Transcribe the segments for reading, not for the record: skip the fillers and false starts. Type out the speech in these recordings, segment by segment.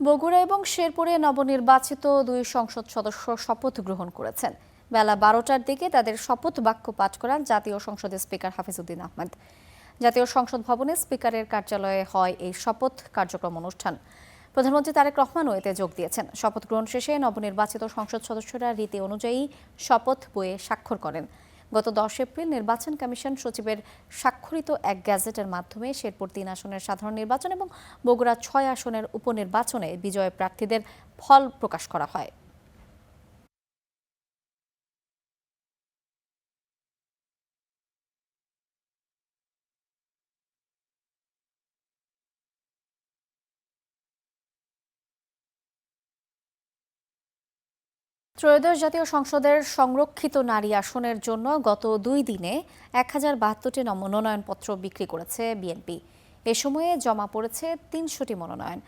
বগুড়া এবং শেরপুরে নবনির্বাচিত দুই সংসদ সদস্য শপথ গ্রহণ করেছেন। বেলা 12টার দিকে তাদের শপথ বাক্য পাঠ করান জাতীয় সংসদের স্পিকার হাফিজউদ্দিন আহমেদ। জাতীয় সংসদ ভবনে স্পিকারের কার্যালয়ে হয় এই শপথ কার্যক্রম অনুষ্ঠান। প্রধানমন্ত্রী তারেক রহমানও এতে যোগ দিয়েছেন। শপথ গ্রহণ শেষে নবনির্বাচিত সংসদ সদস্যরা রীতি অনুযায়ী শপথ বইয়ে স্বাক্ষর করেন। গত 10 এপ্রিল নির্বাচন কমিশন সচিবের স্বাক্ষরিত এক গ্যাজেটের মাধ্যমে শেরপুর 3 আসনের সাধারণ নির্বাচন এবং বগুড়া 6 আসনের উপনির্বাচনে বিজয় প্রার্থীদের ফল প্রকাশ করা হয়। ত্রয়োদশ জাতীয় সংসদের সংরক্ষিত নারী আসনের জন্য গত 2 দিনে 1072টি মনোনয়নপত্র বিক্রি করেছে বিএনপি। এ সময়ে জমা পড়েছে 300টি মনোনয়ন।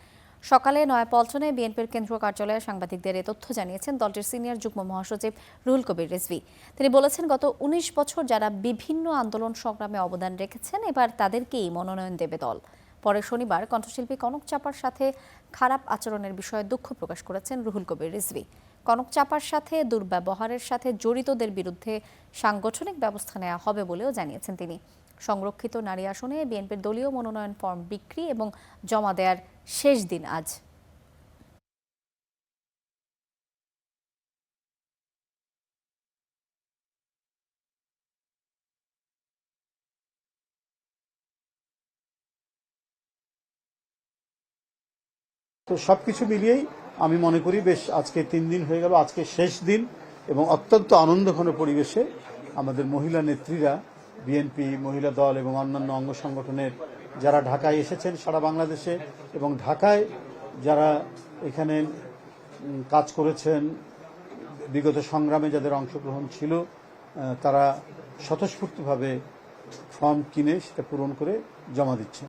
সকালে নয়াপল্টনে বিএনপির কেন্দ্রীয় কার্যালয়ে সাংবাদিকদের এ তথ্য জানিয়েছেন দলটির সিনিয়র যুগ্ম মহাসচিব রুহুল কবির রিজভী। তিনি বলেছেন, গত 19 বছর যারা বিভিন্ন আন্দোলন সংগ্রামে অবদান রেখেছেন, এবার তাদেরকেই মনোনয়ন দেবে দল। পরে শনিবার কণ্ঠশিল্পী কনক চাপার সাথে খারাপ আচরণের বিষয়ে দুঃখ প্রকাশ করেছেন রুহুল কবির রিজভী। কনক চাপার সাথে দুর্ব্যবহারের সাথে জড়িতদের বিরুদ্ধে সাংগঠনিক ব্যবস্থা নেওয়া হবে বলেও জানিয়েছেন তিনি। সংরক্ষিত নারী আসনে বিএনপির দলীয় মনোনয়ন ফর্ম বিক্রি এবং জমা দেওয়ার শেষ দিন আজ। তো সবকিছু মিলিয়েই আমি মনে করি বেশ আজকে 3 দিন হয়ে গেল, আজকে শেষ দিন এবং অত্যন্ত আনন্দঘন পরিবেশে আমাদের মহিলা নেত্রীরা, বিএনপি মহিলা দল এবং অন্যান্য অঙ্গ সংগঠনের যারা ঢাকায় এসেছেন সারা বাংলাদেশে এবং ঢাকায় যারা এখানে কাজ করেছেন, বিগত সংগ্রামে যাদের অংশগ্রহণ ছিল, তারা স্বতঃস্ফূর্তভাবে ফর্ম কিনে সেটা পূরণ করে জমা দিচ্ছেন।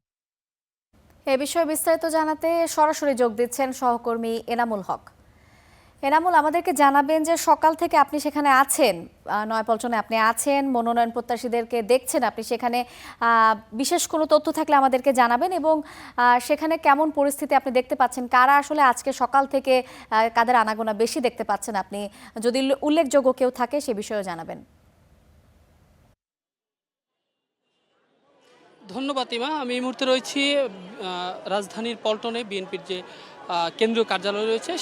এ বিষয়ে বিস্তারিত জানাতে সরাসরি যোগ দিচ্ছেন সহকর্মী এনামুল হক। এনামুল, আমাদেরকে জানাবেন যে সকাল থেকে আপনি সেখানে আছেন, নয়াপল্টনে আপনি আছেন, মনোনয়ন প্রত্যাশীদেরকে দেখছেন, আপনি সেখানে বিশেষ কোনো তথ্য থাকলে আমাদেরকে জানাবেন এবং সেখানে কেমন পরিস্থিতি আপনি দেখতে পাচ্ছেন, কারা আসলে আজকে সকাল থেকে কাদের আনাগোনা বেশি দেখতে পাচ্ছেন আপনি, যদি উল্লেখযোগ্য কেউ থাকে সে বিষয়েও জানাবেন। ধন্যবাদ ইমা। আমি এই মুহূর্তে রয়েছি রাজধানীর পল্টনে বিএনপির যে কেন্দ্রীয় কার্যালয় রয়েছে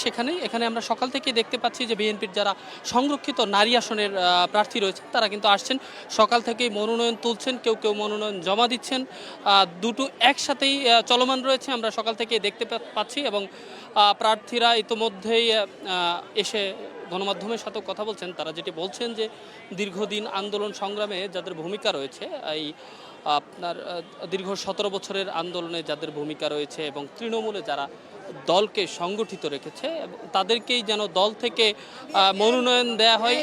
এখানে আমরা সকাল থেকে দেখতে পাচ্ছি যে বিএনপির যারা সংরক্ষিত নারী আসনের প্রার্থী রয়েছে তারা কিন্তু আসছেন, সকাল থেকেই মনোনয়ন তুলছেন, কেউ কেউ মনোনয়ন জমা দিচ্ছেন। দুটো একসাথেই চলমান রয়েছে, আমরা সকাল থেকে দেখতে পাচ্ছি এবং প্রার্থীরা ইতোমধ্যেই এসে গণমাধ্যমের সাথেও কথা বলছেন। তারা যেটি বলছেন যে দীর্ঘদিন আন্দোলন সংগ্রামে যাদের ভূমিকা রয়েছে, এই আপনার দীর্ঘ 17 বছরের আন্দোলনে যাদের ভূমিকা রয়েছে এবং তৃণমূলে যারা দলকে সংগঠিত রেখেছে তাদেরকেই যেন দল থেকে মনোনয়ন দেয়া হয়,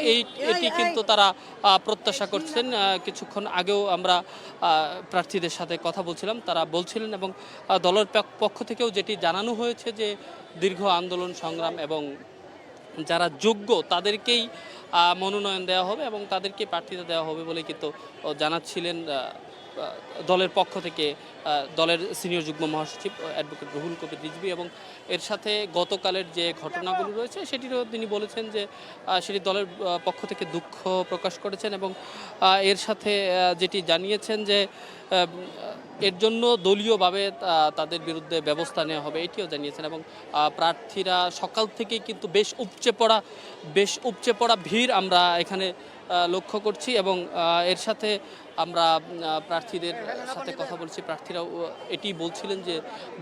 এটি কিন্তু তারা প্রত্যাশা করছেন। কিছুক্ষণ আগেও আমরা প্রার্থীদের সাথে কথা বলছিলাম, তারা বলছিলেন এবং দলের পক্ষ থেকেও যেটি জানানো হয়েছে যে দীর্ঘ আন্দোলন সংগ্রাম এবং যারা যোগ্য তাদেরকেই মনোনয়ন দেওয়া হবে এবং তাদেরকে প্রার্থিতা দেওয়া হবে বলে কিন্তু জানাচ্ছিলেন দলের পক্ষ থেকে দলের সিনিয়র যুগ্ম মহাসচিব অ্যাডভোকেট রুহুল কবির রিজভী। এবং এর সাথে গতকালের যে ঘটনাগুলো রয়েছে সেটিরও তিনি বলেছেন যে সেটি দলের পক্ষ থেকে দুঃখ প্রকাশ করেছেন এবং এর সাথে যেটি জানিয়েছেন যে এর জন্য দলীয়ভাবে তাদের বিরুদ্ধে ব্যবস্থা নেওয়া হবে এটিও জানিয়েছেন। এবং প্রার্থীরা সকাল থেকেই কিন্তু বেশ উপচে পড়া ভিড় আমরা এখানে লক্ষ্য করছি এবং এর সাথে আমরা প্রার্থীদের সাথে কথা বলছি। প্রার্থীরাও এটি বলছিলেন যে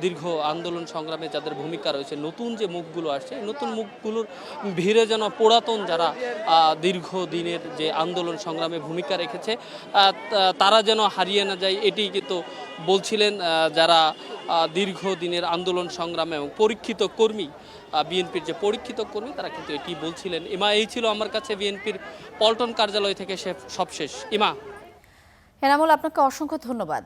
দীর্ঘ আন্দোলন সংগ্রামে যাদের ভূমিকা রয়েছে, নতুন যে মুখগুলো আসছে, নতুন মুখগুলোর ভিড়ে যেন পুরাতন যারা দীর্ঘ দিনের যে আন্দোলন সংগ্রামে ভূমিকা রেখেছে তারা যেন হারিয়ে না যায়, এটি কিন্তু বলছিলেন যারা দীর্ঘ দিনের আন্দোলন সংগ্রামে এবং পরীক্ষিত কর্মী, বিএনপির যে পরীক্ষিত কর্মী তারা কিন্তু এটি বলছিলেন। ইমা, এই ছিল আমার কাছে বিএনপির পল্টন কার্যালয় থেকে সবশেষ। ইমা। এনামুল, আপনাকে অসংখ্য ধন্যবাদ।